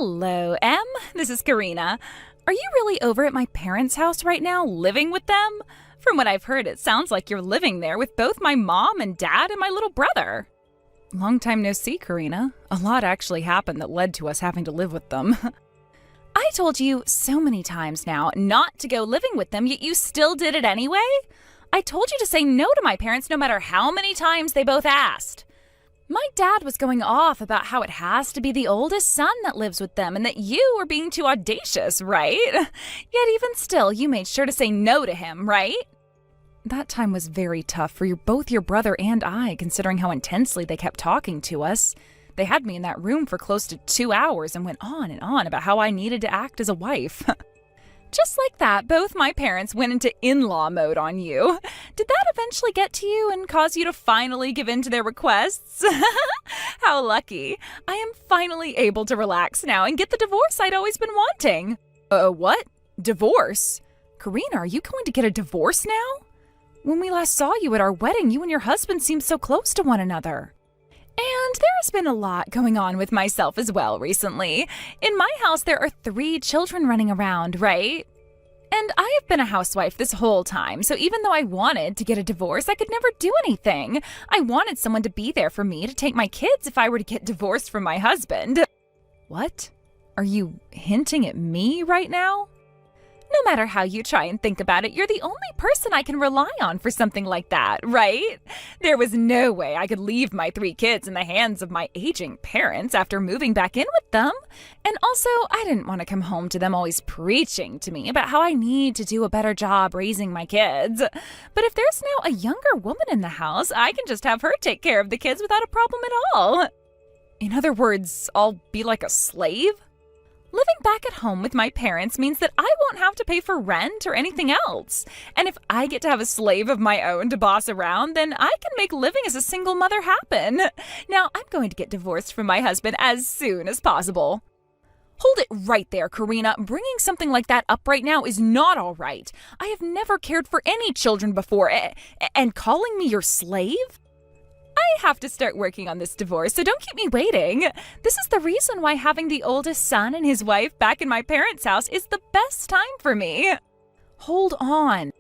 Hello, Em. This is Karina. Are you really over at my parents' house right now, living with them? From what I've heard, it sounds like you're living there with both my mom and dad and my little brother. Long time no see, Karina. A lot actually happened that led to us having to live with them. I told you so many times now not to go living with them, yet you still did it anyway? I told you to say no to my parents no matter how many times they both asked. My dad was going off about how it has to be the oldest son that lives with them and that you were being too audacious, right? Yet even still, you made sure to say no to him, right? That time was very tough for both your brother and I, considering how intensely they kept talking to us. They had me in that room for close to 2 hours and went on and on about how I needed to act as a wife. Just like that, both my parents went into in-law mode on you. Did that eventually get to you and cause you to finally give in to their requests? How lucky. I am finally able to relax now and get the divorce I'd always been wanting. What? Divorce? Karina, are you going to get a divorce now? When we last saw you at our wedding, you and your husband seemed so close to one another. And there's been a lot going on with myself as well recently. In my house, there are 3 children running around, right? And I have been a housewife this whole time, so even though I wanted to get a divorce, I could never do anything. I wanted someone to be there for me to take my kids if I were to get divorced from my husband. What? Are you hinting at me right now? No matter how you try and think about it, you're the only person I can rely on for something like that, right? There was no way I could leave my 3 kids in the hands of my aging parents after moving back in with them. And also, I didn't want to come home to them always preaching to me about how I need to do a better job raising my kids. But if there's now a younger woman in the house, I can just have her take care of the kids without a problem at all. In other words, I'll be like a slave? Living back at home with my parents means that I won't have to pay for rent or anything else. And if I get to have a slave of my own to boss around, then I can make living as a single mother happen. Now, I'm going to get divorced from my husband as soon as possible. Hold it right there, Karina. Bringing something like that up right now is not all right. I have never cared for any children before, and calling me your slave? I have to start working on this divorce, so don't keep me waiting. This is the reason why having the oldest son and his wife back in my parents' house is the best time for me. Hold on.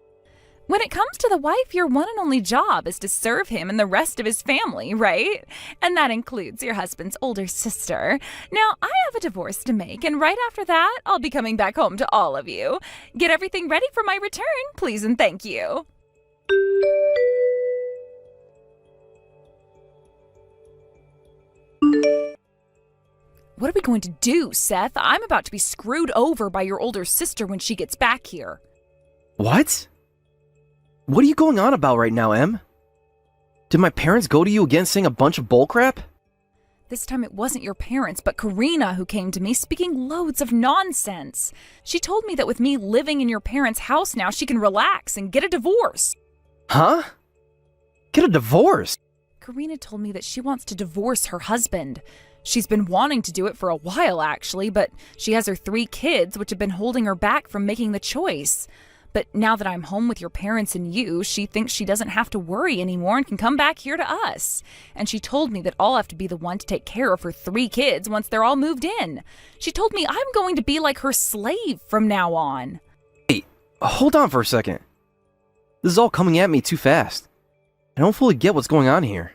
When it comes to the wife, your one and only job is to serve him and the rest of his family, right? And that includes your husband's older sister. Now, I have a divorce to make, and right after that, I'll be coming back home to all of you. Get everything ready for my return, please and thank you. What are we going to do, Seth? I'm about to be screwed over by your older sister when she gets back here. What? What are you going on about right now, Em? Did my parents go to you again saying a bunch of bullcrap? This time it wasn't your parents, but Karina who came to me speaking loads of nonsense. She told me that with me living in your parents' house now, she can relax and get a divorce. Huh? Get a divorce? Karina told me that she wants to divorce her husband. She's been wanting to do it for a while, actually, but she has her 3 kids, which have been holding her back from making the choice. But now that I'm home with your parents and you, she thinks she doesn't have to worry anymore and can come back here to us. And she told me that I'll have to be the one to take care of her 3 kids once they're all moved in. She told me I'm going to be like her slave from now on. Hey, hold on for a second. This is all coming at me too fast. I don't fully get what's going on here.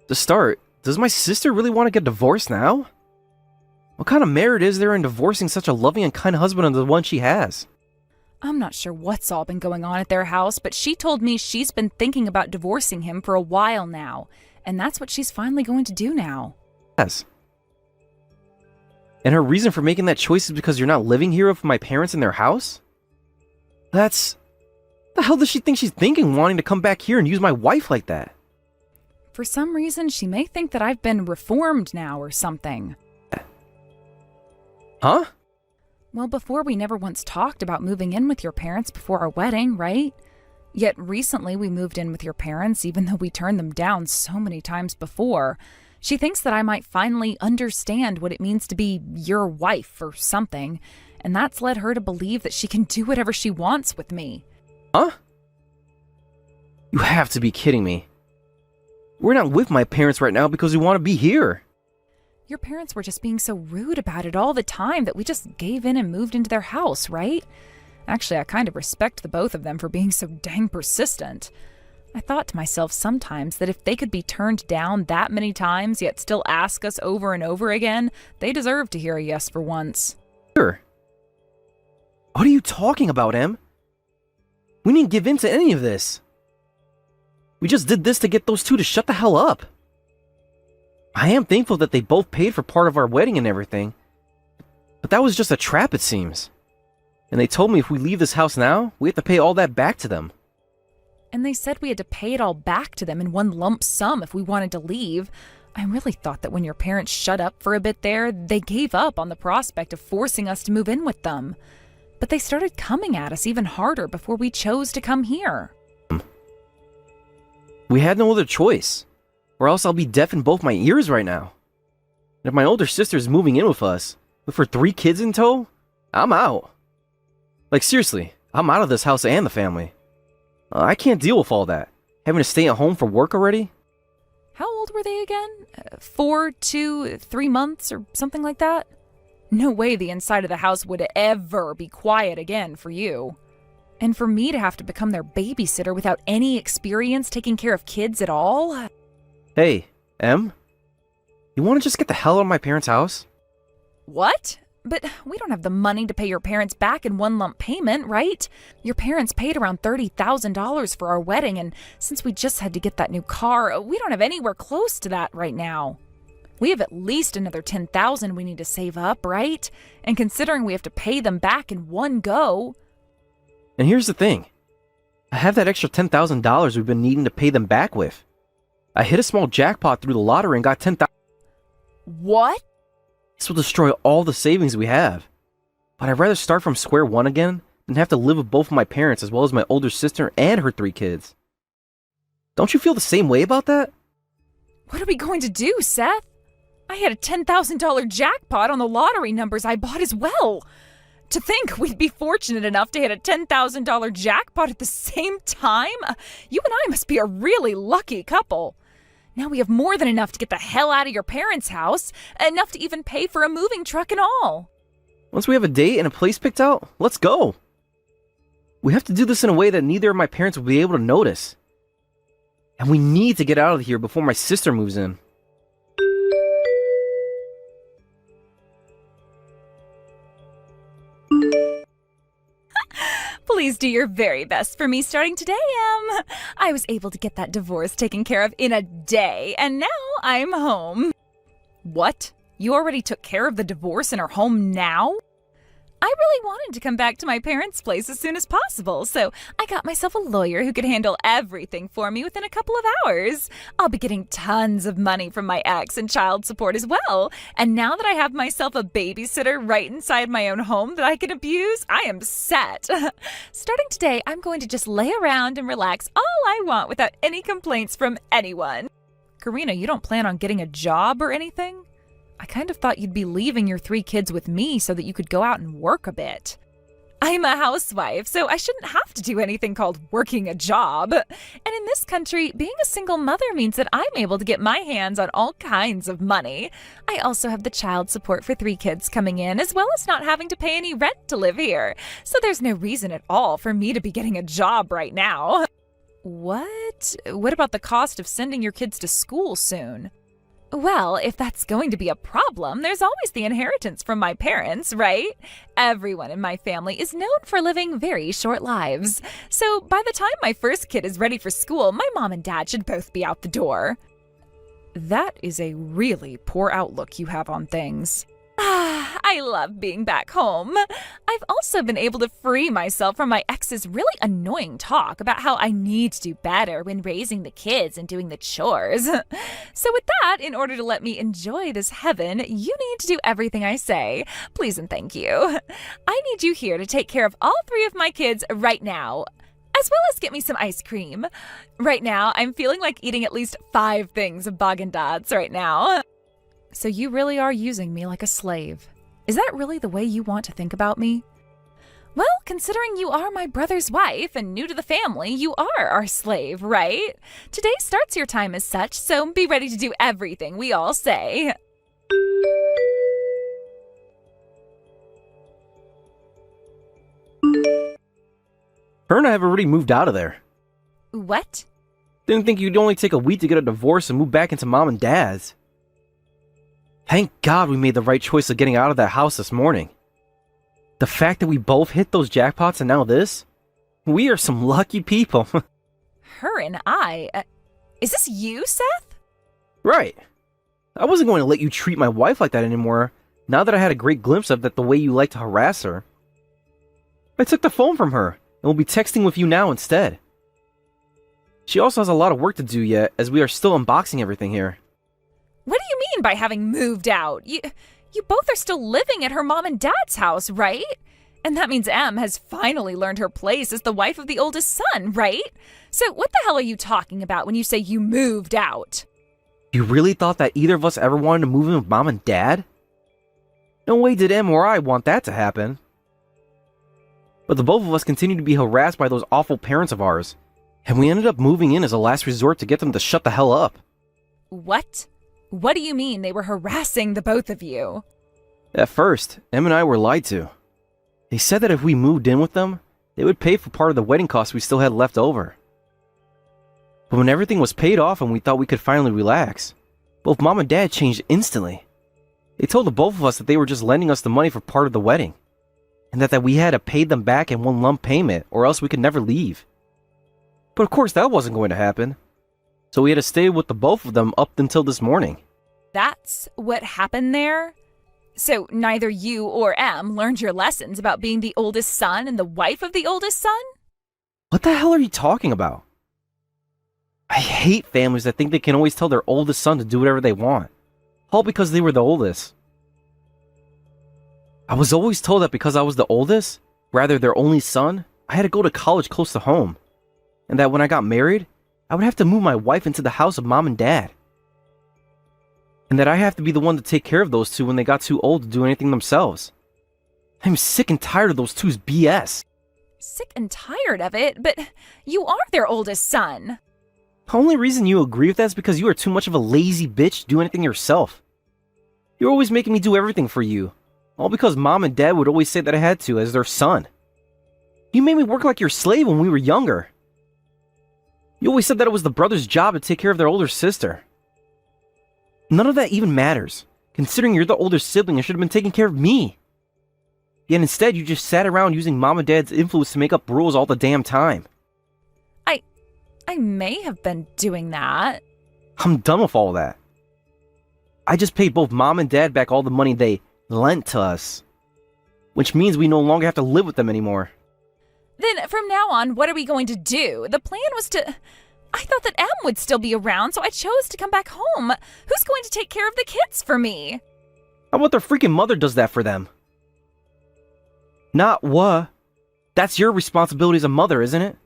To start, does my sister really want to get divorced now? What kind of merit is there in divorcing such a loving and kind husband as the one she has? I'm not sure what's all been going on at their house, but she told me she's been thinking about divorcing him for a while now, and that's what she's finally going to do now. Yes. And her reason for making that choice is because you're not living here with my parents in their house? That's... the hell does she think she's thinking, wanting to come back here and use my wife like that? For some reason, she may think that I've been reformed now or something. Huh? Well, before we never once talked about moving in with your parents before our wedding, right? Yet recently we moved in with your parents, even though we turned them down so many times before. She thinks that I might finally understand what it means to be your wife or something, and that's led her to believe that she can do whatever she wants with me. Huh? You have to be kidding me. We're not with my parents right now because we want to be here. Your parents were just being so rude about it all the time that we just gave in and moved into their house, right? Actually, I kind of respect the both of them for being so dang persistent. I thought to myself sometimes that if they could be turned down that many times yet still ask us over and over again, they deserve to hear a yes for once. Sure. What are you talking about, Em? We didn't give in to any of this. We just did this to get those two to shut the hell up. I am thankful that they both paid for part of our wedding and everything. But that was just a trap, it seems. And they told me if we leave this house now, we have to pay all that back to them. And they said we had to pay it all back to them in one lump sum if we wanted to leave. I really thought that when your parents shut up for a bit there, they gave up on the prospect of forcing us to move in with them. But they started coming at us even harder before we chose to come here. We had no other choice, or else I'll be deaf in both my ears right now. And if my older sister's moving in with us, with her 3 kids in tow, I'm out. Like seriously, I'm out of this house and the family. I can't deal with all that. Having to stay at home for work already? How old were they again? 4, 2, 3 months or something like that? No way the inside of the house would ever be quiet again for you. And for me to have to become their babysitter without any experience taking care of kids at all? Hey, Em? You want to just get the hell out of my parents' house? What? But we don't have the money to pay your parents back in one lump payment, right? Your parents paid around $30,000 for our wedding, and since we just had to get that new car, we don't have anywhere close to that right now. We have at least another $10,000 we need to save up, right? And considering we have to pay them back in one go... And here's the thing. I have that extra $10,000 we've been needing to pay them back with. I hit a small jackpot through the lottery and got $10,000. What? This will destroy all the savings we have. But I'd rather start from square one again than have to live with both of my parents as well as my older sister and her 3 kids. Don't you feel the same way about that? What are we going to do, Seth? I had a $10,000 jackpot on the lottery numbers I bought as well. To think we'd be fortunate enough to hit a $10,000 jackpot at the same time? You and I must be a really lucky couple. Now we have more than enough to get the hell out of your parents' house, enough to even pay for a moving truck and all. Once we have a date and a place picked out, let's go. We have to do this in a way that neither of my parents will be able to notice. And we need to get out of here before my sister moves in. Please do your very best for me starting today, Em. I was able to get that divorce taken care of in a day, and now I'm home. What? You already took care of the divorce and are home now? I really wanted to come back to my parents' place as soon as possible, so I got myself a lawyer who could handle everything for me within a couple of hours. I'll be getting tons of money from my ex and child support as well, and now that I have myself a babysitter right inside my own home that I can abuse, I am set. Starting today, I'm going to just lay around and relax all I want without any complaints from anyone. Karina, you don't plan on getting a job or anything? I kind of thought you'd be leaving your 3 kids with me so that you could go out and work a bit. I'm a housewife, so I shouldn't have to do anything called working a job. And in this country, being a single mother means that I'm able to get my hands on all kinds of money. I also have the child support for 3 kids coming in, as well as not having to pay any rent to live here. So there's no reason at all for me to be getting a job right now. What? What about the cost of sending your kids to school soon? Well, if that's going to be a problem, there's always the inheritance from my parents, right? Everyone in my family is known for living very short lives. So by the time my first kid is ready for school, my mom and dad should both be out the door. That is a really poor outlook you have on things. I love being back home. I've also been able to free myself from my ex's really annoying talk about how I need to do better when raising the kids and doing the chores. So with that, in order to let me enjoy this heaven, you need to do everything I say. Please and thank you. I need you here to take care of all 3 of my kids right now, as well as get me some ice cream. Right now, I'm feeling like eating at least 5 things of Haagen-Dazs right now. So you really are using me like a slave. Is that really the way you want to think about me? Well, considering you are my brother's wife and new to the family, you are our slave, right? Today starts your time as such, so be ready to do everything we all say. Her and I have already moved out of there. What? Didn't think you'd only take a week to get a divorce and move back into mom and dad's. Thank God we made the right choice of getting out of that house this morning. The fact that we both hit those jackpots and now this? We are some lucky people. Her and I? Is this you, Seth? Right. I wasn't going to let you treat my wife like that anymore, now that I had a great glimpse of that the way you like to harass her. I took the phone from her, and will be texting with you now instead. She also has a lot of work to do yet, as we are still unboxing everything here. What do you mean by having moved out? You both are still living at her mom and dad's house, right? And that means Em has finally learned her place as the wife of the oldest son, right? So what the hell are you talking about when you say you moved out? You really thought that either of us ever wanted to move in with mom and dad? No way did Em or I want that to happen. But the both of us continued to be harassed by those awful parents of ours, and we ended up moving in as a last resort to get them to shut the hell up. What? What do you mean they were harassing the both of you? At first, Em and I were lied to. They said that if we moved in with them, they would pay for part of the wedding costs we still had left over. But when everything was paid off and we thought we could finally relax, both mom and dad changed instantly. They told the both of us that they were just lending us the money for part of the wedding, and that we had to pay them back in one lump payment or else we could never leave. But of course that wasn't going to happen, so we had to stay with the both of them up until this morning. That's what happened there? So neither you or Em learned your lessons about being the oldest son and the wife of the oldest son? What the hell are you talking about? I hate families that think they can always tell their oldest son to do whatever they want, all because they were the oldest. I was always told that because I was the oldest, rather their only son, I had to go to college close to home, and that when I got married, I would have to move my wife into the house of mom and dad. And that I have to be the one to take care of those two when they got too old to do anything themselves. I'm sick and tired of those two's BS. Sick and tired of it, but you are their oldest son. The only reason you agree with that is because you are too much of a lazy bitch to do anything yourself. You're always making me do everything for you, all because mom and dad would always say that I had to as their son. You made me work like your slave when we were younger. You always said that it was the brother's job to take care of their older sister. None of that even matters, considering you're the older sibling and should have been taking care of me. Yet instead you just sat around using mom and dad's influence to make up rules all the damn time. I may have been doing that. I'm done with all that. I just paid both mom and dad back all the money they lent to us, which means we no longer have to live with them anymore. Then from now on, what are we going to do? The plan was to... I thought that Em would still be around, so I chose to come back home. Who's going to take care of the kids for me? How about their freaking mother does that for them? Not what? That's your responsibility as a mother, isn't it?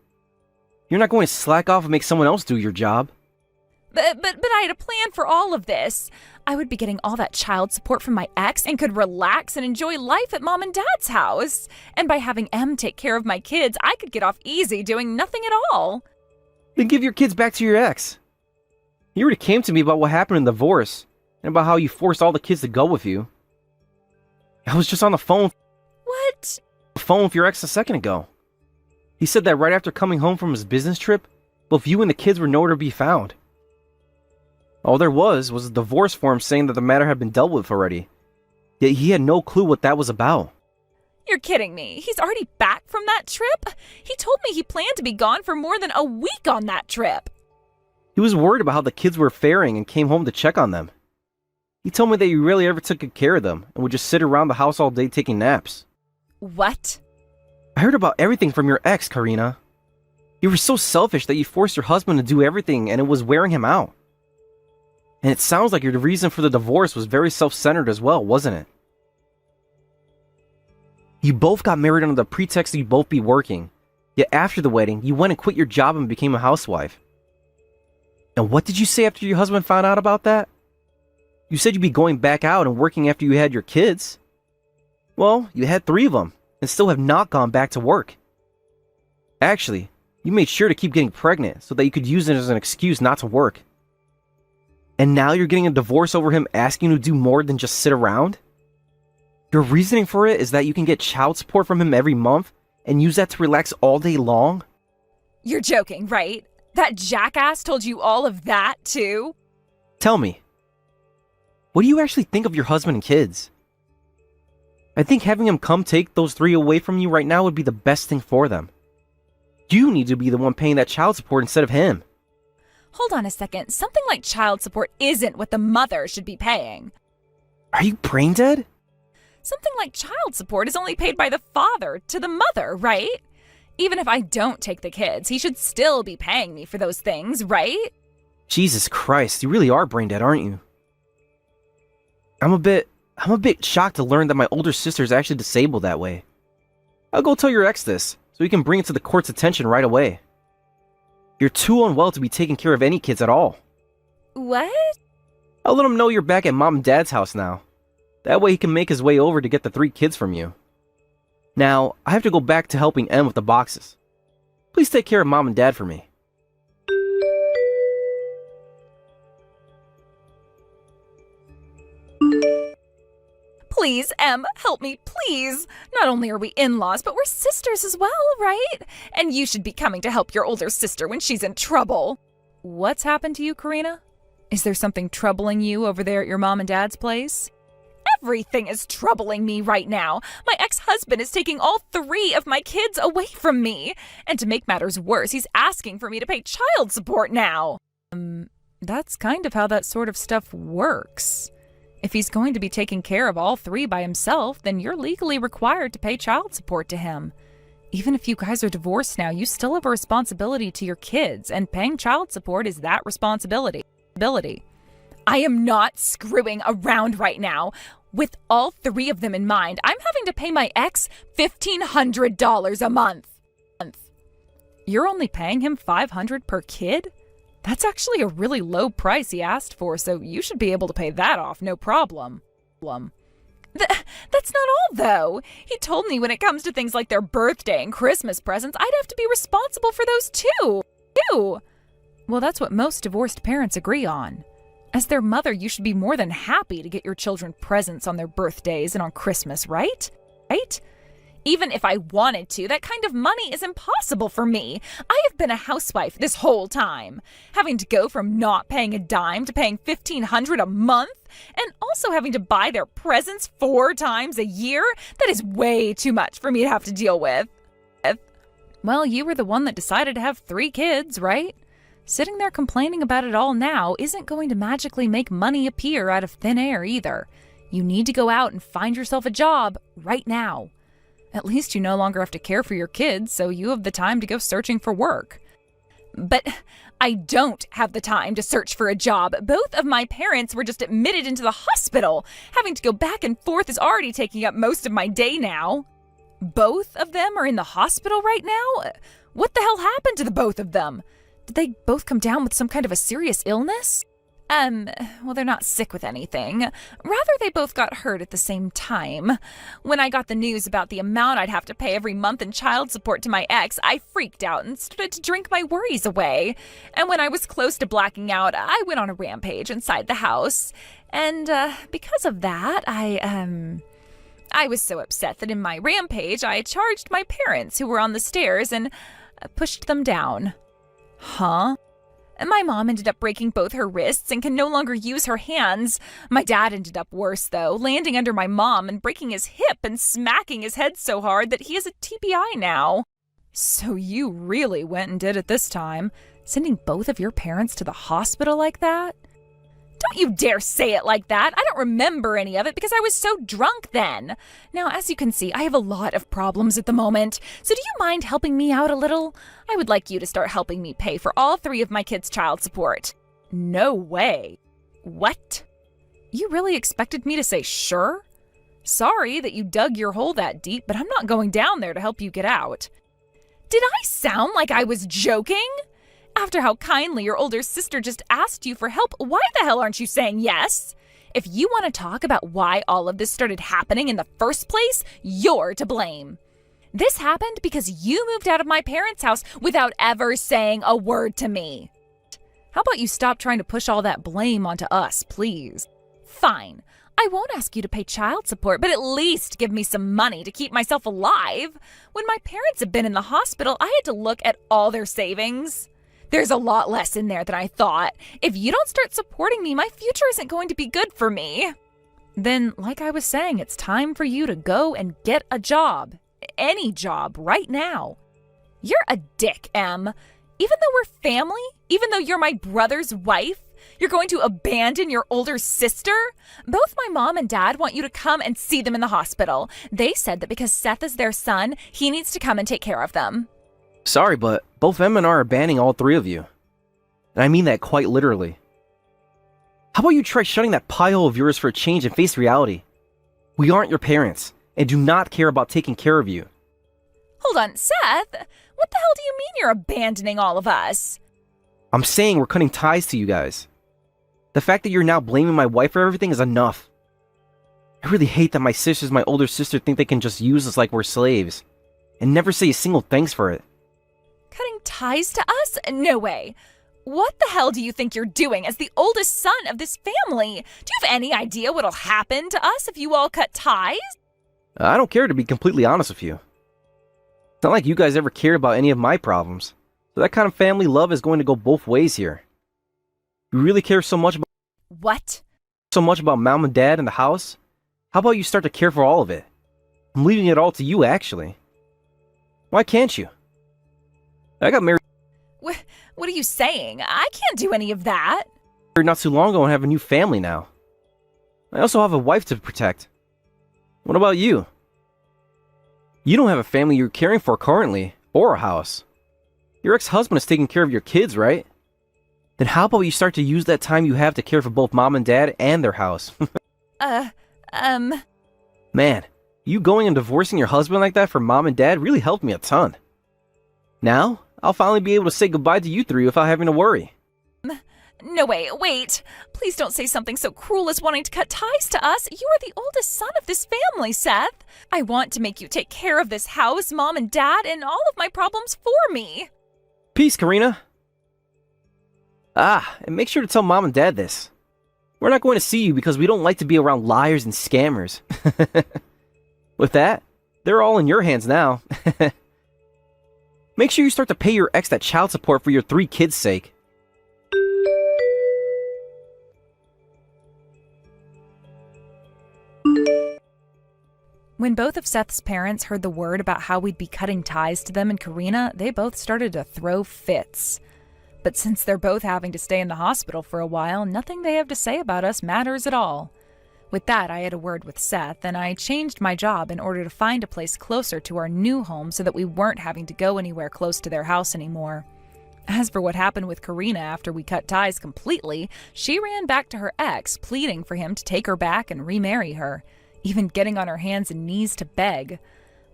You're not going to slack off and make someone else do your job. But I had a plan for all of this. I would be getting all that child support from my ex and could relax and enjoy life at mom and dad's house. And by having Em take care of my kids, I could get off easy doing nothing at all. Then give your kids back to your ex. You already came to me about what happened in the divorce, and about how you forced all the kids to go with you. I was just on the phone with your ex a second ago. He said that right after coming home from his business trip, both you and the kids were nowhere to be found. All there was a divorce form saying that the matter had been dealt with already. Yet he had no clue what that was about. You're kidding me. He's already back from that trip? He told me he planned to be gone for more than a week on that trip. He was worried about how the kids were faring and came home to check on them. He told me that you rarely ever took good care of them and would just sit around the house all day taking naps. What? I heard about everything from your ex, Karina. You were so selfish that you forced your husband to do everything and it was wearing him out. And it sounds like your reason for the divorce was very self-centered as well, wasn't it? You both got married under the pretext that you'd both be working. Yet after the wedding, you went and quit your job and became a housewife. And what did you say after your husband found out about that? You said you'd be going back out and working after you had your kids. Well, you had 3 of them, and still have not gone back to work. Actually, you made sure to keep getting pregnant so that you could use it as an excuse not to work. And now you're getting a divorce over him asking you to do more than just sit around? Your reasoning for it is that you can get child support from him every month, and use that to relax all day long? You're joking, right? That jackass told you all of that, too? Tell me, what do you actually think of your husband and kids? I think having him come take those 3 away from you right now would be the best thing for them. You need to be the one paying that child support instead of him. Hold on a second. Something like child support isn't what the mother should be paying. Are you brain dead? Something like child support is only paid by the father to the mother, right? Even if I don't take the kids, he should still be paying me for those things, right? Jesus Christ, you really are brain dead, aren't you? I'm a bit shocked to learn that my older sister is actually disabled that way. I'll go tell your ex this, so he can bring it to the court's attention right away. You're too unwell to be taking care of any kids at all. What? I'll let him know you're back at Mom and Dad's house now. That way he can make his way over to get the 3 kids from you. Now, I have to go back to helping Em with the boxes. Please take care of Mom and Dad for me. Please, Em, help me, please. Not only are we in-laws, but we're sisters as well, right? And you should be coming to help your older sister when she's in trouble. What's happened to you, Karina? Is there something troubling you over there at your mom and dad's place? Everything is troubling me right now. My ex-husband is taking all 3 of my kids away from me. And to make matters worse, he's asking for me to pay child support now. That's kind of how that sort of stuff works. If he's going to be taking care of all 3 by himself, then you're legally required to pay child support to him. Even if you guys are divorced now, you still have a responsibility to your kids, and paying child support is that responsibility. I am not screwing around right now. With all 3 of them in mind, I'm having to pay my ex $1,500 a month. You're only paying him $500 per kid? That's actually a really low price he asked for, so you should be able to pay that off, no problem. That's not all, though. He told me when it comes to things like their birthday and Christmas presents, I'd have to be responsible for those too. Well, that's what most divorced parents agree on. As their mother, you should be more than happy to get your children presents on their birthdays and on Christmas, right? Even if I wanted to, that kind of money is impossible for me. I have been a housewife this whole time, having to go from not paying a dime to paying $1,500 a month, and also having to buy their presents 4 times a year. That is way too much for me to have to deal with. Well, you were the one that decided to have 3 kids, right? Sitting there complaining about it all now isn't going to magically make money appear out of thin air either. You need to go out and find yourself a job right now. At least you no longer have to care for your kids, so you have the time to go searching for work. But I don't have the time to search for a job. Both of my parents were just admitted into the hospital. Having to go back and forth is already taking up most of my day now. Both of them are in the hospital right now? What the hell happened to the both of them? Did they both come down with some kind of a serious illness? Well, they're not sick with anything. Rather, they both got hurt at the same time. When I got the news about the amount I'd have to pay every month in child support to my ex, I freaked out and started to drink my worries away. And when I was close to blacking out, I went on a rampage inside the house. And, because of that, I was so upset that in my rampage, I charged my parents who were on the stairs and pushed them down. Huh? My mom ended up breaking both her wrists and can no longer use her hands. My dad ended up worse, though, landing under my mom and breaking his hip and smacking his head so hard that he has a TBI now. So you really went and did it this time, sending both of your parents to the hospital like that? Don't you dare say it like that. I don't remember any of it because I was so drunk then. Now, as you can see, I have a lot of problems at the moment. So do you mind helping me out a little? I would like you to start helping me pay for all 3 of my kids' child support. No way. What? You really expected me to say sure? Sorry that you dug your hole that deep, but I'm not going down there to help you get out. Did I sound like I was joking? After how kindly your older sister just asked you for help, why the hell aren't you saying yes? If you want to talk about why all of this started happening in the first place, you're to blame. This happened because you moved out of my parents' house without ever saying a word to me. How about you stop trying to push all that blame onto us, please? Fine. I won't ask you to pay child support, but at least give me some money to keep myself alive. When my parents have been in the hospital, I had to look at all their savings. There's a lot less in there than I thought. If you don't start supporting me, my future isn't going to be good for me. Then, like I was saying, it's time for you to go and get a job. Any job, right now. You're a dick, Em. Even though we're family, even though you're my brother's wife, you're going to abandon your older sister? Both my mom and dad want you to come and see them in the hospital. They said that because Seth is their son, he needs to come and take care of them. Sorry, but both Em and I are banning all three of you. And I mean that quite literally. How about you try shutting that pie hole of yours for a change and face reality? We aren't your parents, and do not care about taking care of you. Hold on, Seth? What the hell do you mean you're abandoning all of us? I'm saying we're cutting ties to you guys. The fact that you're now blaming my wife for everything is enough. I really hate that my sisters and my older sister think they can just use us like we're slaves, and never say a single thanks for it. Cutting ties to us? No way. What the hell do you think you're doing as the oldest son of this family? Do you have any idea what'll happen to us if you all cut ties? I don't care, to be completely honest with you. It's not like you guys ever cared about any of my problems. So that kind of family love is going to go both ways here. You really care so much about mom and dad in the house? How about you start to care for all of it? I'm leaving it all to you, actually. Why can't you? I got married What are you saying? I can't do any of that. not too long ago and have a new family now. I also have a wife to protect. What about you? You don't have a family you're caring for currently, or a house. Your ex-husband is taking care of your kids, right? Then how about you start to use that time you have to care for both mom and dad and their house? Man, you going and divorcing your husband like that for mom and dad really helped me a ton. Now, I'll finally be able to say goodbye to you three without having to worry. No, wait. Please don't say something so cruel as wanting to cut ties to us. You are the oldest son of this family, Seth. I want to make you take care of this house, mom and dad, and all of my problems for me. Peace, Karina. And make sure to tell mom and dad this. We're not going to see you because we don't like to be around liars and scammers. With that, they're all in your hands now. Make sure you start to pay your ex that child support for your 3 kids' sake. When both of Seth's parents heard the word about how we'd be cutting ties to them and Karina, they both started to throw fits. But since they're both having to stay in the hospital for a while, nothing they have to say about us matters at all. With that, I had a word with Seth, and I changed my job in order to find a place closer to our new home so that we weren't having to go anywhere close to their house anymore. As for what happened with Karina after we cut ties completely, she ran back to her ex, pleading for him to take her back and remarry her, even getting on her hands and knees to beg.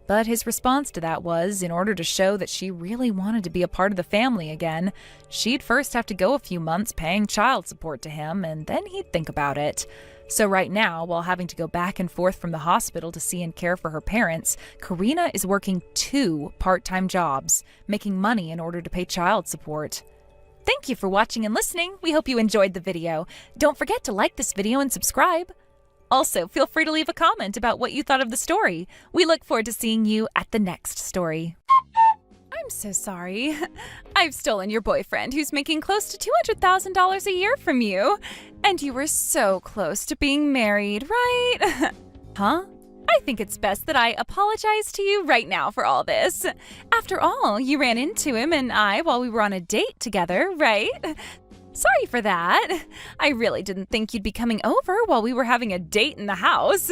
But his response to that was, in order to show that she really wanted to be a part of the family again, she'd first have to go a few months paying child support to him, and then he'd think about it. So right now, while having to go back and forth from the hospital to see and care for her parents, Karina is working 2 part-time jobs, making money in order to pay child support. Thank you for watching and listening. We hope you enjoyed the video. Don't forget to like this video and subscribe. Also, feel free to leave a comment about what you thought of the story. We look forward to seeing you at the next story. I'm so sorry. I've stolen your boyfriend who's making close to $200,000 a year from you. And you were so close to being married, right? Huh? I think it's best that I apologize to you right now for all this. After all, you ran into him and I while we were on a date together, right? Sorry for that. I really didn't think you'd be coming over while we were having a date in the house.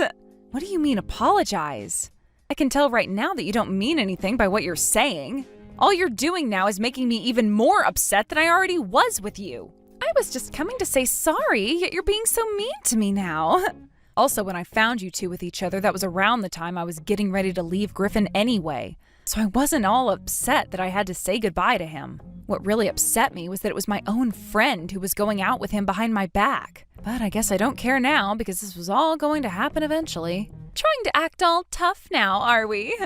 What do you mean, apologize? I can tell right now that you don't mean anything by what you're saying. All you're doing now is making me even more upset than I already was with you. I was just coming to say sorry, yet you're being so mean to me now. Also, when I found you two with each other, that was around the time I was getting ready to leave Griffin anyway. So I wasn't all upset that I had to say goodbye to him. What really upset me was that it was my own friend who was going out with him behind my back. But I guess I don't care now because this was all going to happen eventually. Trying to act all tough now, are we?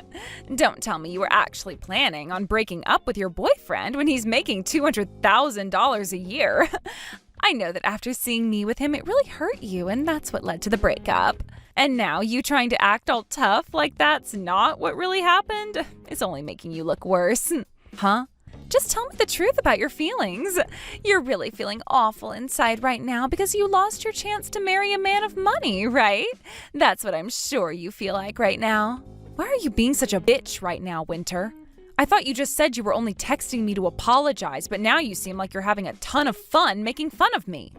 Don't tell me you were actually planning on breaking up with your boyfriend when he's making $200,000 a year. I know that after seeing me with him, it really hurt you, and that's what led to the breakup. And now you trying to act all tough like that's not what really happened is only making you look worse. Huh? Just tell me the truth about your feelings. You're really feeling awful inside right now because you lost your chance to marry a man of money, right? That's what I'm sure you feel like right now. Why are you being such a bitch right now, Winter? I thought you just said you were only texting me to apologize, but now you seem like you're having a ton of fun making fun of me.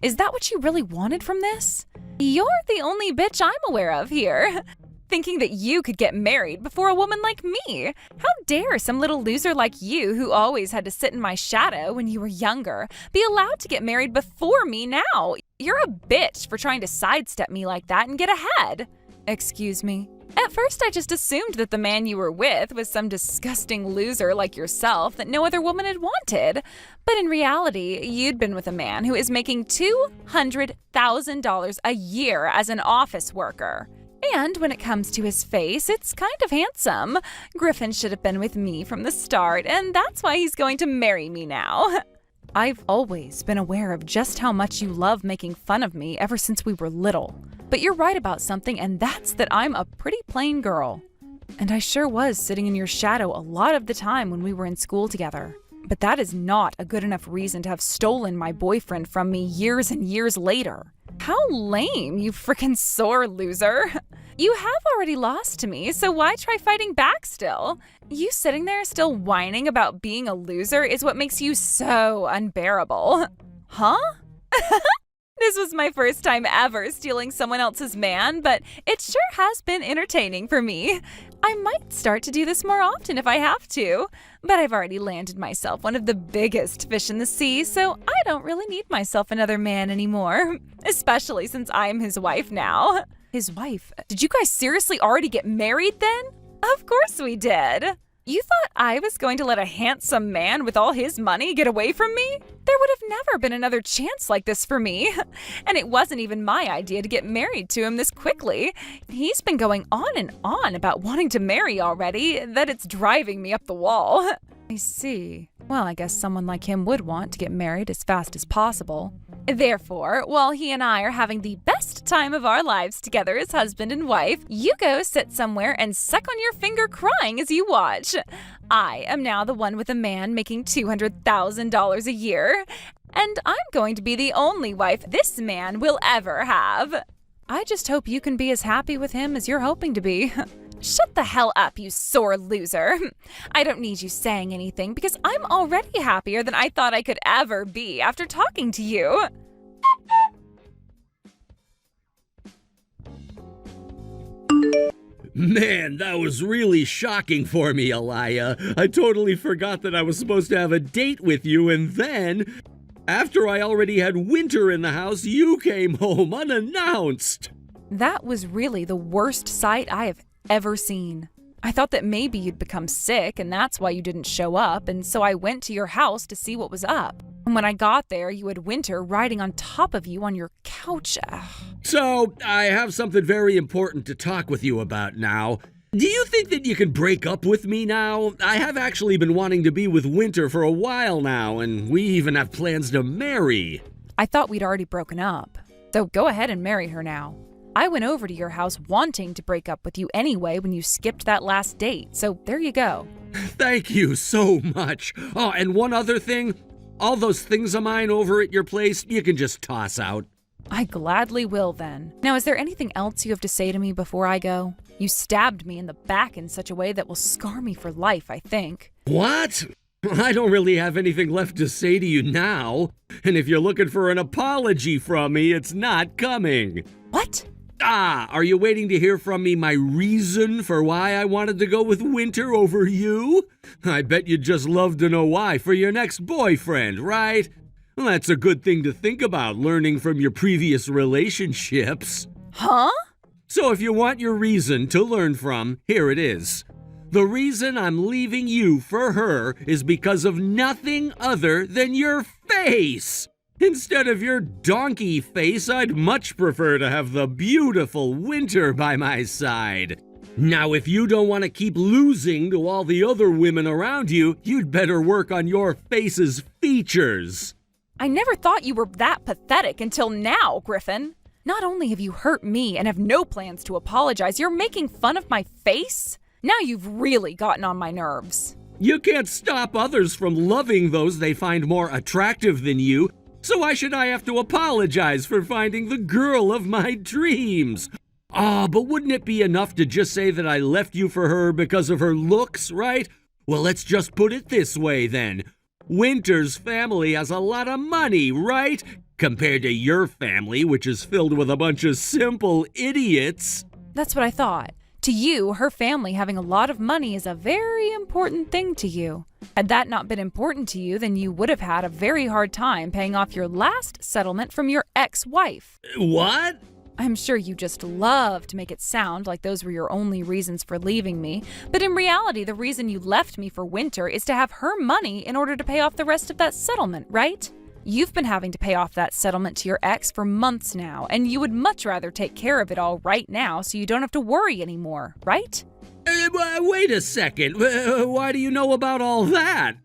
Is that what you really wanted from this? You're the only bitch I'm aware of here. Thinking that you could get married before a woman like me. How dare some little loser like you, who always had to sit in my shadow when you were younger, be allowed to get married before me now? You're a bitch for trying to sidestep me like that and get ahead. Excuse me. At first, I just assumed that the man you were with was some disgusting loser like yourself that no other woman had wanted. But in reality, you'd been with a man who is making $200,000 a year as an office worker. And when it comes to his face, it's kind of handsome. Griffin should have been with me from the start, and that's why he's going to marry me now. I've always been aware of just how much you love making fun of me ever since we were little. But you're right about something, and that's that I'm a pretty plain girl. And I sure was sitting in your shadow a lot of the time when we were in school together. But that is not a good enough reason to have stolen my boyfriend from me years and years later. How lame, you frickin' sore loser. You have already lost to me, so why try fighting back still? You sitting there still whining about being a loser is what makes you so unbearable. Huh? This was my first time ever stealing someone else's man, but it sure has been entertaining for me. I might start to do this more often if I have to, but I've already landed myself one of the biggest fish in the sea, so I don't really need myself another man anymore, especially since I'm his wife now. His wife? Did you guys seriously already get married then? Of course we did. You thought I was going to let a handsome man with all his money get away from me? There would have never been another chance like this for me. And it wasn't even my idea to get married to him this quickly. He's been going on and on about wanting to marry already, that it's driving me up the wall. I see. Well, I guess someone like him would want to get married as fast as possible. Therefore, while he and I are having the best time of our lives together as husband and wife, you go sit somewhere and suck on your finger crying as you watch. I am now the one with a man making $200,000 a year, and I'm going to be the only wife this man will ever have. I just hope you can be as happy with him as you're hoping to be. Shut the hell up, you sore loser. I don't need you saying anything because I'm already happier than I thought I could ever be after talking to you. Man, that was really shocking for me, Aliyah. I totally forgot that I was supposed to have a date with you, and then, after I already had Winter in the house, you came home unannounced. That was really the worst sight I have ever seen. I thought that maybe you'd become sick and that's why you didn't show up, and so I went to your house to see what was up. And when I got there, you had Winter riding on top of you on your couch. So, I have something very important to talk with you about now. Do you think that you can break up with me now? I have actually been wanting to be with Winter for a while now, and we even have plans to marry. I thought we'd already broken up. So go ahead and marry her now. I went over to your house wanting to break up with you anyway when you skipped that last date, so there you go. Thank you so much. Oh, and one other thing. All those things of mine over at your place, you can just toss out. I gladly will then. Now, is there anything else you have to say to me before I go? You stabbed me in the back in such a way that will scar me for life, I think. What? I don't really have anything left to say to you now. And if you're looking for an apology from me, it's not coming. What? Are you waiting to hear from me my reason for why I wanted to go with Winter over you? I bet you'd just love to know why for your next boyfriend, right? Well, that's a good thing to think about, learning from your previous relationships. Huh? So if you want your reason to learn from, here it is. The reason I'm leaving you for her is because of nothing other than your face. Instead of your donkey face, I'd much prefer to have the beautiful Winter by my side. Now, if you don't want to keep losing to all the other women around you, you'd better work on your face's features. I never thought you were that pathetic until now, Griffin. Not only have you hurt me and have no plans to apologize, you're making fun of my face? Now you've really gotten on my nerves. You can't stop others from loving those they find more attractive than you, so why should I have to apologize for finding the girl of my dreams? But wouldn't it be enough to just say that I left you for her because of her looks, right? Well, let's just put it this way then. Winter's family has a lot of money, right? Compared to your family, which is filled with a bunch of simple idiots. That's what I thought. To you, her family having a lot of money is a very important thing to you. Had that not been important to you, then you would have had a very hard time paying off your last settlement from your ex-wife. What? I'm sure you just love to make it sound like those were your only reasons for leaving me, but in reality, the reason you left me for Winter is to have her money in order to pay off the rest of that settlement, right? You've been having to pay off that settlement to your ex for months now, and you would much rather take care of it all right now so you don't have to worry anymore, right? Wait a second. Why do you know about all that?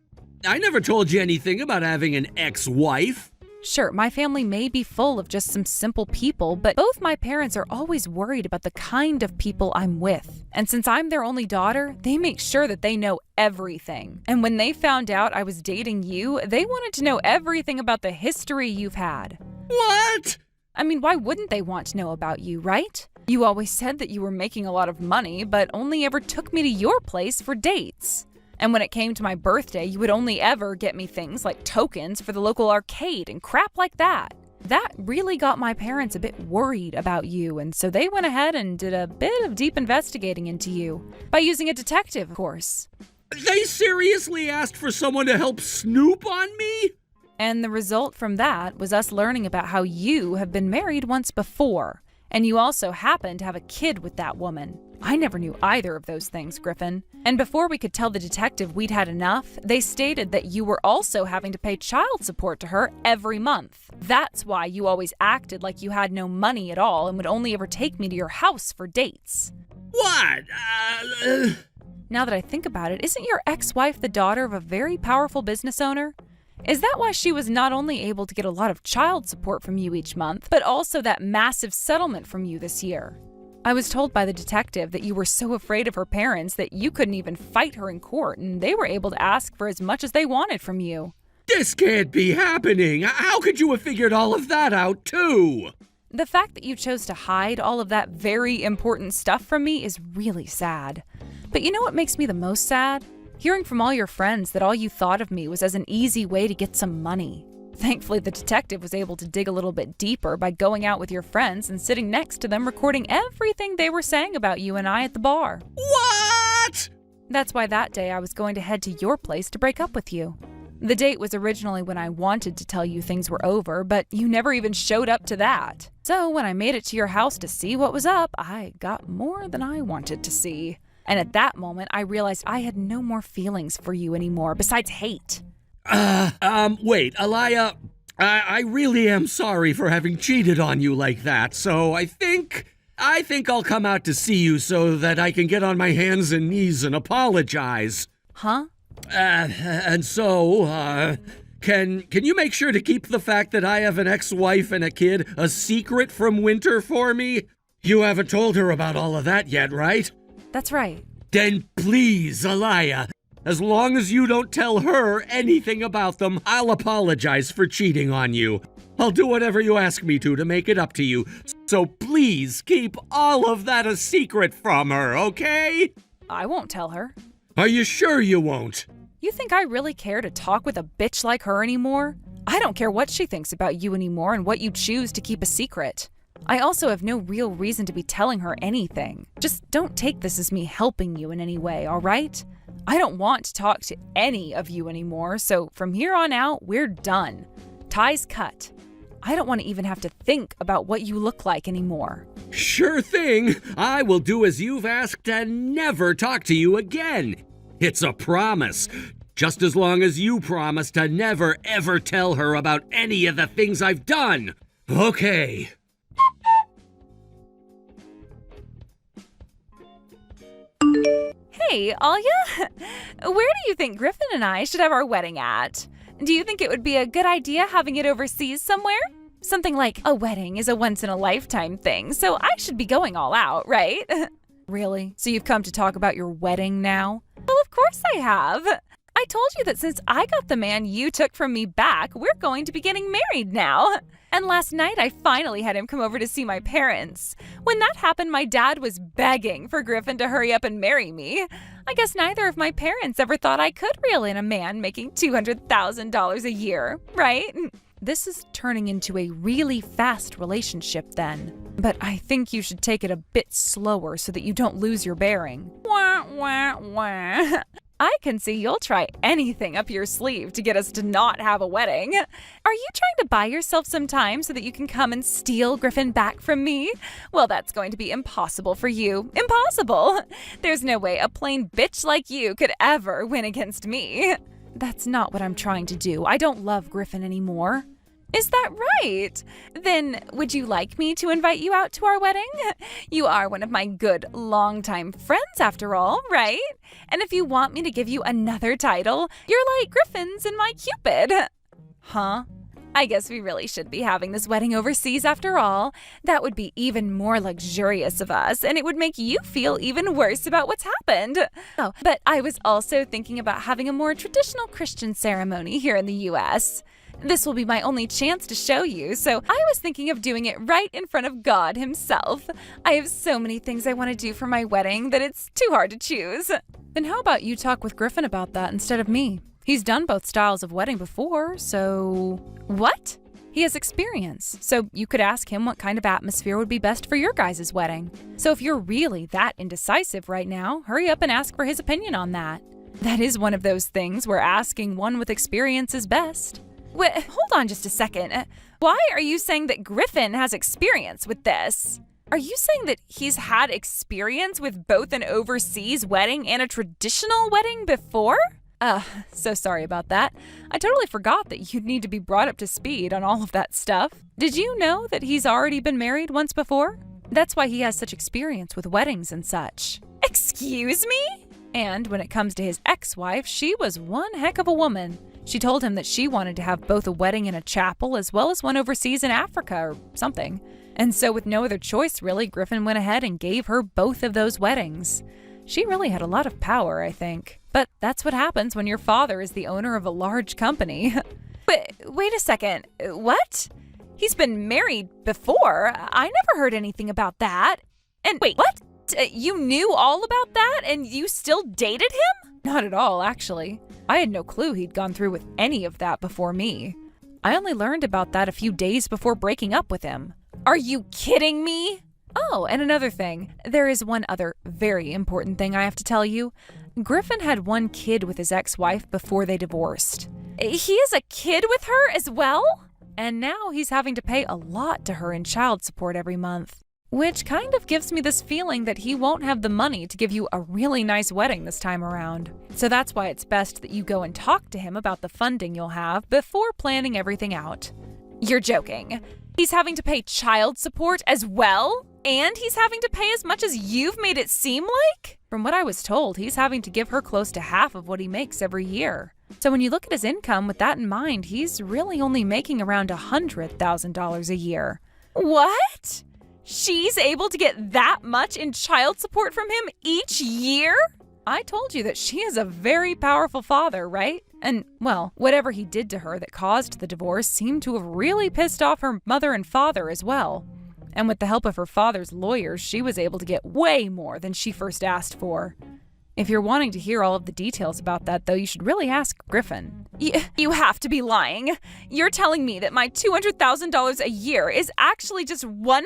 I never told you anything about having an ex-wife. Sure, my family may be full of just some simple people, but both my parents are always worried about the kind of people I'm with. And since I'm their only daughter, they make sure that they know everything. And when they found out I was dating you, they wanted to know everything about the history you've had. What? I mean, why wouldn't they want to know about you, right? You always said that you were making a lot of money, but only ever took me to your place for dates. And when it came to my birthday, you would only ever get me things like tokens for the local arcade and crap like that. That really got my parents a bit worried about you, and so they went ahead and did a bit of deep investigating into you. By using a detective, of course. They seriously asked for someone to help snoop on me? And the result from that was us learning about how you have been married once before, and you also happen to have a kid with that woman. I never knew either of those things, Griffin. And before we could tell the detective we'd had enough, they stated that you were also having to pay child support to her every month. That's why you always acted like you had no money at all and would only ever take me to your house for dates. What? Now that I think about it, isn't your ex-wife the daughter of a very powerful business owner? Is that why she was not only able to get a lot of child support from you each month, but also that massive settlement from you this year? I was told by the detective that you were so afraid of her parents that you couldn't even fight her in court, and they were able to ask for as much as they wanted from you. This can't be happening. How could you have figured all of that out, too? The fact that you chose to hide all of that very important stuff from me is really sad. But you know what makes me the most sad? Hearing from all your friends that all you thought of me was as an easy way to get some money. Thankfully, the detective was able to dig a little bit deeper by going out with your friends and sitting next to them recording everything they were saying about you and I at the bar. What? That's why that day I was going to head to your place to break up with you. The date was originally when I wanted to tell you things were over, but you never even showed up to that. So when I made it to your house to see what was up, I got more than I wanted to see. And at that moment, I realized I had no more feelings for you anymore besides hate. Wait, Alaya, I really am sorry for having cheated on you like that, so I think I'll come out to see you so that I can get on my hands and knees and apologize. Huh? And so, can you make sure to keep the fact that I have an ex-wife and a kid a secret from Winter for me? You haven't told her about all of that yet, right? That's right. Then please, Alaya, as long as you don't tell her anything about them, I'll apologize for cheating on you. I'll do whatever you ask me to make it up to you. So please keep all of that a secret from her, okay? I won't tell her. Are you sure you won't? You think I really care to talk with a bitch like her anymore? I don't care what she thinks about you anymore and what you choose to keep a secret. I also have no real reason to be telling her anything. Just don't take this as me helping you in any way, all right? I don't want to talk to any of you anymore, so from here on out, we're done. Ties cut. I don't want to even have to think about what you look like anymore. Sure thing. I will do as you've asked and never talk to you again. It's a promise. Just as long as you promise to never ever tell her about any of the things I've done. Okay. Hey, Alia, where do you think Griffin and I should have our wedding at? Do you think it would be a good idea having it overseas somewhere? Something like a wedding is a once-in-a-lifetime thing, so I should be going all out, right? Really? So you've come to talk about your wedding now? Well, of course I have. I told you that since I got the man you took from me back, we're going to be getting married now. And last night, I finally had him come over to see my parents. When that happened, my dad was begging for Griffin to hurry up and marry me. I guess neither of my parents ever thought I could reel in a man making $200,000 a year, right? This is turning into a really fast relationship then. But I think you should take it a bit slower so that you don't lose your bearing. Wah, wah, wah. I can see you'll try anything up your sleeve to get us to not have a wedding. Are you trying to buy yourself some time so that you can come and steal Griffin back from me? Well, that's going to be impossible for you. Impossible! There's no way a plain bitch like you could ever win against me. That's not what I'm trying to do. I don't love Griffin anymore. Is that right? Then would you like me to invite you out to our wedding? You are one of my good longtime friends after all, right? And if you want me to give you another title, you're like Griffin's and my Cupid. Huh? I guess we really should be having this wedding overseas after all. That would be even more luxurious of us, and it would make you feel even worse about what's happened. Oh, but I was also thinking about having a more traditional Christian ceremony here in the U.S. This will be my only chance to show you, so I was thinking of doing it right in front of God himself. I have so many things I want to do for my wedding that it's too hard to choose. Then how about you talk with Griffin about that instead of me? He's done both styles of wedding before, so... What? He has experience, so you could ask him what kind of atmosphere would be best for your guys' wedding. So if you're really that indecisive right now, hurry up and ask for his opinion on that. That is one of those things where asking one with experience is best. Wait, hold on just a second. Why are you saying that Griffin has experience with this? Are you saying that he's had experience with both an overseas wedding and a traditional wedding before? So sorry about that. I totally forgot that you'd need to be brought up to speed on all of that stuff. Did you know that he's already been married once before? That's why he has such experience with weddings and such. Excuse me? And when it comes to his ex-wife, she was one heck of a woman. She told him that she wanted to have both a wedding in a chapel as well as one overseas in Africa or something. And so with no other choice really, Griffin went ahead and gave her both of those weddings. She really had a lot of power, I think. But that's what happens when your father is the owner of a large company. Wait a second. What? He's been married before? I never heard anything about that. And wait, what? You knew all about that and you still dated him? Not at all, actually. I had no clue he'd gone through with any of that before me. I only learned about that a few days before breaking up with him. Are you kidding me? Oh, and another thing. There is one other very important thing I have to tell you. Griffin had one kid with his ex-wife before they divorced. He has a kid with her as well? And now he's having to pay a lot to her in child support every month. Which kind of gives me this feeling that he won't have the money to give you a really nice wedding this time around. So that's why it's best that you go and talk to him about the funding you'll have before planning everything out. You're joking. He's having to pay child support as well? And he's having to pay as much as you've made it seem like? From what I was told, he's having to give her close to half of what he makes every year. So when you look at his income with that in mind, he's really only making around $100,000 a year. What? She's able to get that much in child support from him each year? I told you that she is a very powerful father, right? And, well, whatever he did to her that caused the divorce seemed to have really pissed off her mother and father as well. And with the help of her father's lawyers, she was able to get way more than she first asked for. If you're wanting to hear all of the details about that, though, you should really ask Griffin. You have to be lying. You're telling me that my $200,000 a year is actually just $100,000?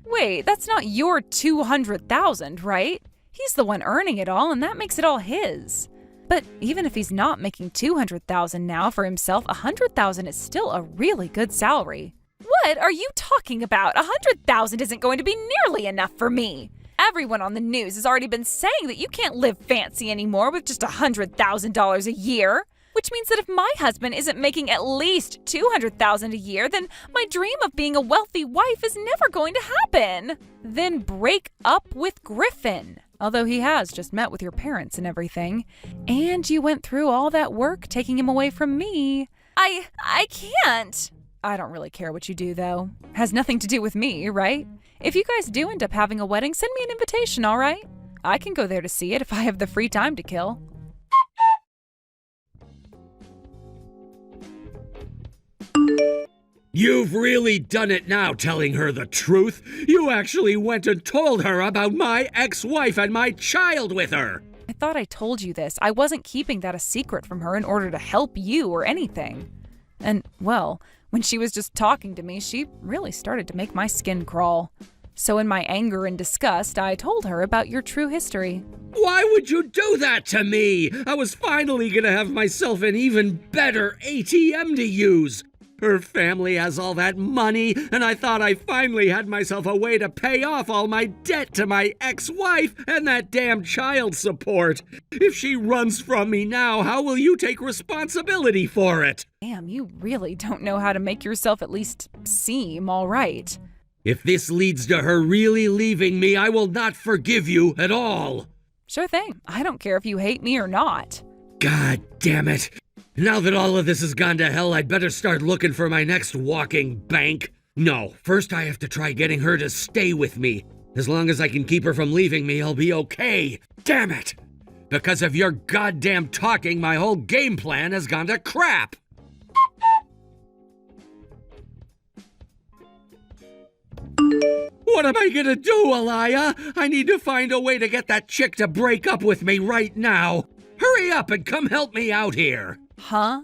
Wait, that's not your $200,000, right? He's the one earning it all, and that makes it all his. But even if he's not making $200,000 now for himself, $100,000 is still a really good salary. What are you talking about? $100,000 isn't going to be nearly enough for me. Everyone on the news has already been saying that you can't live fancy anymore with just $100,000 a year. Which means that if my husband isn't making at least $200,000 a year, then my dream of being a wealthy wife is never going to happen. Then break up with Griffin. although he has just met with your parents and everything. And you went through all that work taking him away from me. I can't. I don't really care what you do, though. Has nothing to do with me, right? If you guys do end up having a wedding, send me an invitation, all right? I can go there to see it if I have the free time to kill. You've really done it now, telling her the truth. You actually went and told her about my ex-wife and my child with her. I thought I told you this. I wasn't keeping that a secret from her in order to help you or anything. And, well, when she was just talking to me, she really started to make my skin crawl. So in my anger and disgust, I told her about your true history. Why would you do that to me? I was finally gonna have myself an even better ATM to use. Her family has all that money, and I thought I finally had myself a way to pay off all my debt to my ex-wife and that damn child support. If she runs from me now, how will you take responsibility for it? Damn, you really don't know how to make yourself at least seem all right. If this leads to her really leaving me, I will not forgive you at all. Sure thing. I don't care if you hate me or not. God damn it. Now that all of this has gone to hell, I'd better start looking for my next walking bank. No, first I have to try getting her to stay with me. As long as I can keep her from leaving me, I'll be okay. Damn it! Because of your goddamn talking, my whole game plan has gone to crap. What am I gonna do, Alaya? I need to find a way to get that chick to break up with me right now. Hurry up and come help me out here. Huh?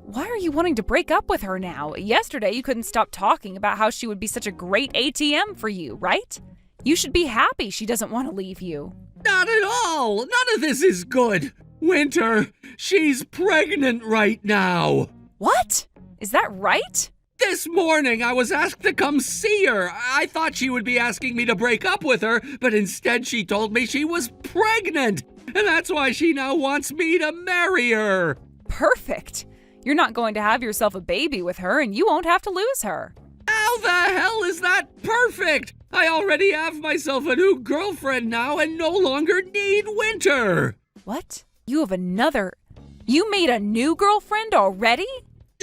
Why are you wanting to break up with her now? Yesterday you couldn't stop talking about how she would be such a great ATM for you, right? You should be happy she doesn't want to leave you. Not at all. None of this is good. Winter, she's pregnant right now. What? Is that right? This morning I was asked to come see her. I thought she would be asking me to break up with her, but instead she told me she was pregnant. And that's why she now wants me to marry her. Perfect. You're not going to have yourself a baby with her, and you won't have to lose her. How the hell is that perfect? I already have myself a new girlfriend now and no longer need Winter. What? You made a new girlfriend already?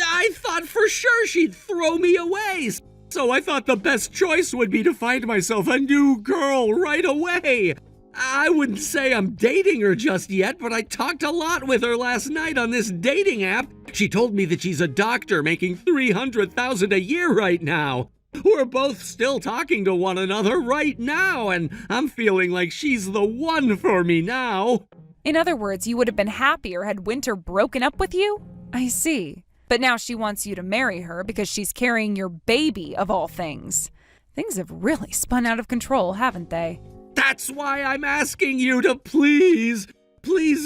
I thought for sure she'd throw me away. So I thought the best choice would be to find myself a new girl right away. I wouldn't say I'm dating her just yet, but I talked a lot with her last night on this dating app. She told me that she's a doctor making $300,000 a year right now. We're both still talking to one another right now, and I'm feeling like she's the one for me now. In other words, you would have been happier had Winter broken up with you? I see. But now she wants you to marry her because she's carrying your baby, of all things. Things have really spun out of control, haven't they? That's why I'm asking you to please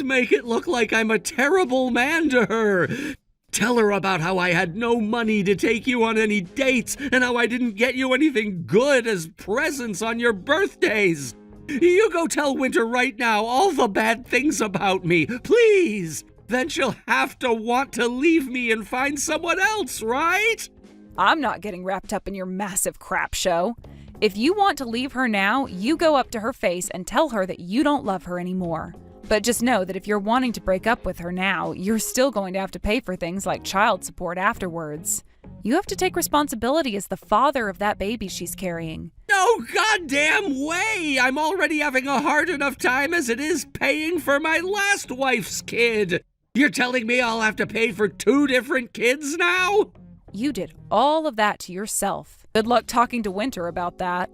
make it look like I'm a terrible man to her. Tell her about how I had no money to take you on any dates and how I didn't get you anything good as presents on your birthdays. You go tell Winter right now all the bad things about me, please. Then she'll have to want to leave me and find someone else, right? I'm not getting wrapped up in your massive crap show. If you want to leave her now, you go up to her face and tell her that you don't love her anymore. But just know that if you're wanting to break up with her now, you're still going to have to pay for things like child support afterwards. You have to take responsibility as the father of that baby she's carrying. No goddamn way! I'm already having a hard enough time as it is paying for my last wife's kid. You're telling me I'll have to pay for 2 different kids now? You did all of that to yourself. Good luck talking to Winter about that.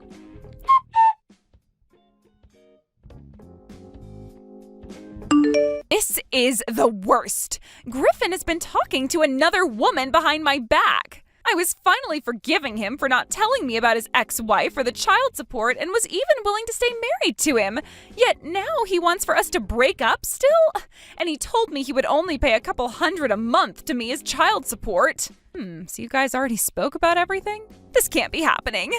This is the worst. Griffin has been talking to another woman behind my back. I was finally forgiving him for not telling me about his ex-wife or the child support and was even willing to stay married to him. Yet now he wants for us to break up still? And he told me he would only pay a couple $100 a month to me as child support. So you guys already spoke about everything? This can't be happening.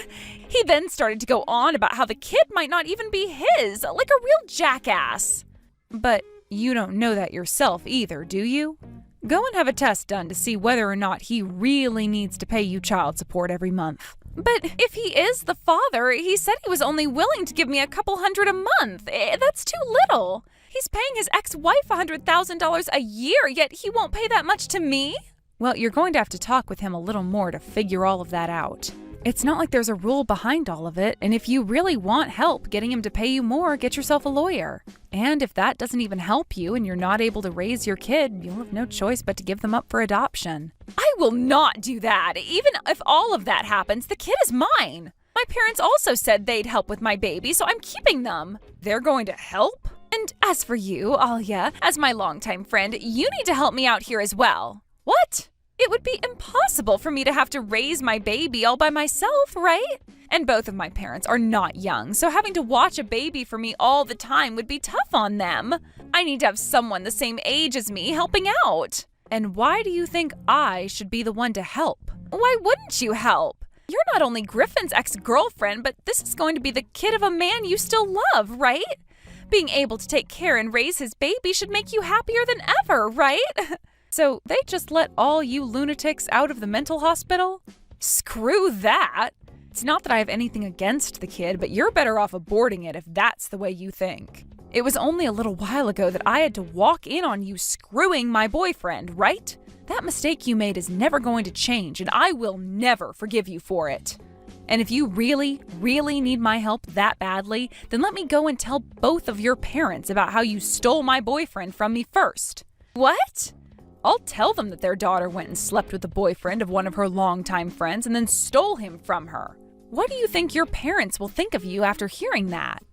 He then started to go on about how the kid might not even be his, like a real jackass. But you don't know that yourself either, do you? Go and have a test done to see whether or not he really needs to pay you child support every month. But if he is the father, he said he was only willing to give me a couple $100 a month. That's too little. He's paying his ex-wife $100,000 a year, yet he won't pay that much to me? Well, you're going to have to talk with him a little more to figure all of that out. It's not like there's a rule behind all of it, and if you really want help getting him to pay you more, get yourself a lawyer. And if that doesn't even help you and you're not able to raise your kid, you'll have no choice but to give them up for adoption. I will not do that. Even if all of that happens, the kid is mine. My parents also said they'd help with my baby, so I'm keeping them. They're going to help? And as for you, Alia, as my longtime friend, you need to help me out here as well. What? It would be impossible for me to have to raise my baby all by myself, right? And both of my parents are not young, so having to watch a baby for me all the time would be tough on them. I need to have someone the same age as me helping out. And why do you think I should be the one to help? Why wouldn't you help? You're not only Griffin's ex-girlfriend, but this is going to be the kid of a man you still love, right? Being able to take care and raise his baby should make you happier than ever, right? So they just let all you lunatics out of the mental hospital? Screw that! It's not that I have anything against the kid, but you're better off aborting it if that's the way you think. It was only a little while ago that I had to walk in on you screwing my boyfriend, right? That mistake you made is never going to change, and I will never forgive you for it. And if you really, really need my help that badly, then let me go and tell both of your parents about how you stole my boyfriend from me first. What? I'll tell them that their daughter went and slept with the boyfriend of one of her longtime friends and then stole him from her. What do you think your parents will think of you after hearing that?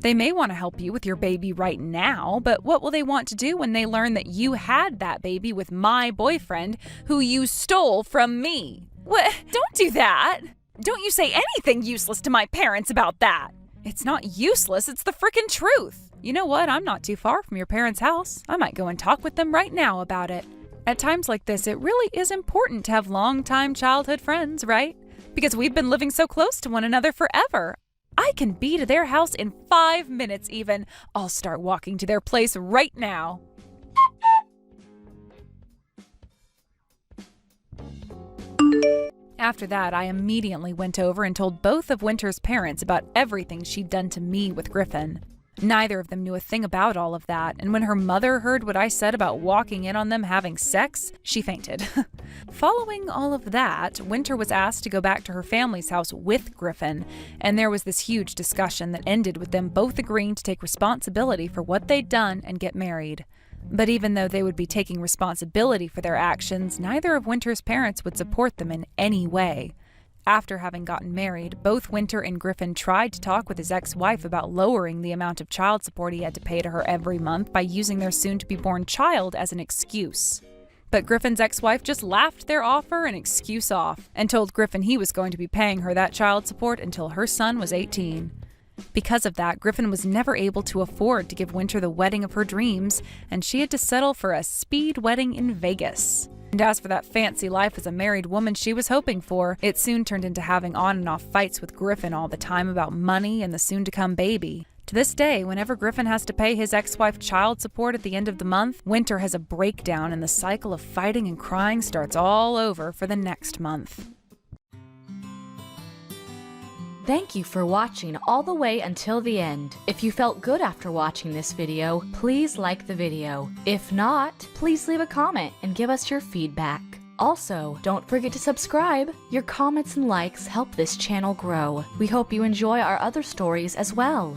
They may want to help you with your baby right now, but what will they want to do when they learn that you had that baby with my boyfriend who you stole from me? What? Don't do that! Don't you say anything useless to my parents about that! It's not useless, it's the frickin' truth! You know what? I'm not too far from your parents' house. I might go and talk with them right now about it. At times like this, it really is important to have long-time childhood friends, right? Because we've been living so close to one another forever. I can be to their house in 5 minutes even. I'll start walking to their place right now. After that, I immediately went over and told both of Winter's parents about everything she'd done to me with Griffin. Neither of them knew a thing about all of that, and when her mother heard what I said about walking in on them having sex, she fainted. Following all of that, Winter was asked to go back to her family's house with Griffin, and there was this huge discussion that ended with them both agreeing to take responsibility for what they'd done and get married. But even though they would be taking responsibility for their actions, neither of Winter's parents would support them in any way. After having gotten married, both Winter and Griffin tried to talk with his ex-wife about lowering the amount of child support he had to pay to her every month by using their soon-to-be-born child as an excuse. But Griffin's ex-wife just laughed their offer and excuse off, and told Griffin he was going to be paying her that child support until her son was 18. Because of that, Griffin was never able to afford to give Winter the wedding of her dreams, and she had to settle for a speed wedding in Vegas. And as for that fancy life as a married woman she was hoping for, it soon turned into having on and off fights with Griffin all the time about money and the soon-to-come baby. To this day, whenever Griffin has to pay his ex-wife child support at the end of the month, Winter has a breakdown and the cycle of fighting and crying starts all over for the next month. Thank you for watching all the way until the end. If you felt good after watching this video, please like the video. If not, please leave a comment and give us your feedback. Also, don't forget to subscribe. Your comments and likes help this channel grow. We hope you enjoy our other stories as well.